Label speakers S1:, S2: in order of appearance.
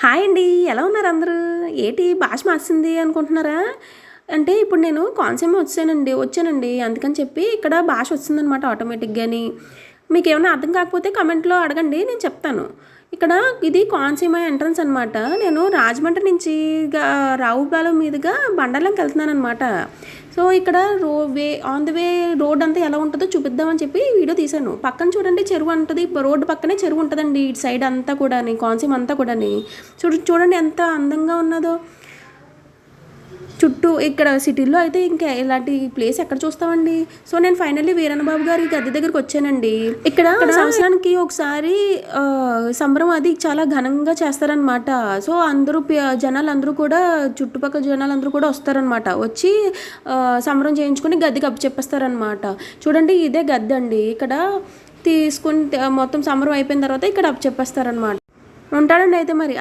S1: Hi అండి, ఎలా ఉన్నారు అందరూ? ఏంటి భాష మార్చింది అనుకుంటున్నారా? అంటే ఇప్పుడు నేను కోనసీమ వచ్చానండి. అందుకని చెప్పి ఇక్కడ భాష వచ్చిందనమాట ఆటోమేటిక్గాని. మీకు ఏమైనా అర్థం కాకపోతే కమెంట్లో అడగండి, నేను చెప్తాను. ఇక్కడ ఇది కోనసీమ ఎంట్రన్స్ అనమాట. నేను రాజమండ్రి నుంచి రావుపాలెం మీదుగా బండలంకి వెళ్తున్నాను అనమాట. సో ఇక్కడ ఆన్ ది వే రోడ్ అంతా ఎలా ఉంటుందో చూపిద్దామని చెప్పి వీడియో తీశాను. పక్కన చూడండి చెరువు ఉంటుంది, రోడ్డు పక్కనే చెరువు ఉంటుందండి. ఇటు సైడ్ అంతా కూడా కోనసీమ అంతా కూడా చూడండి ఎంత అందంగా ఉన్నదో. చుట్టూ ఇక్కడ సిటీల్లో అయితే ఇంకా ఇలాంటి ప్లేస్ ఎక్కడ చూస్తామండి. సో నేను ఫైనల్లీ వీరన్న బాబు గారి గద్దె దగ్గరికి వచ్చానండి. ఇక్కడ సంవత్సరానికి ఒకసారి సంబరం అది చాలా ఘనంగా చేస్తారనమాట. సో జనాలందరూ కూడా చుట్టుపక్కల జనాలందరూ కూడా వస్తారనమాట. వచ్చి సంబరం చేయించుకుని గద్దెకి అప్పు చెప్పేస్తారనమాట. చూడండి ఇదే గద్దె అండి. ఇక్కడ తీసుకుని మొత్తం సంబరం అయిపోయిన తర్వాత ఇక్కడ అప్పు చెప్పేస్తారనమాట. ఉంటాడండి అయితే మరి.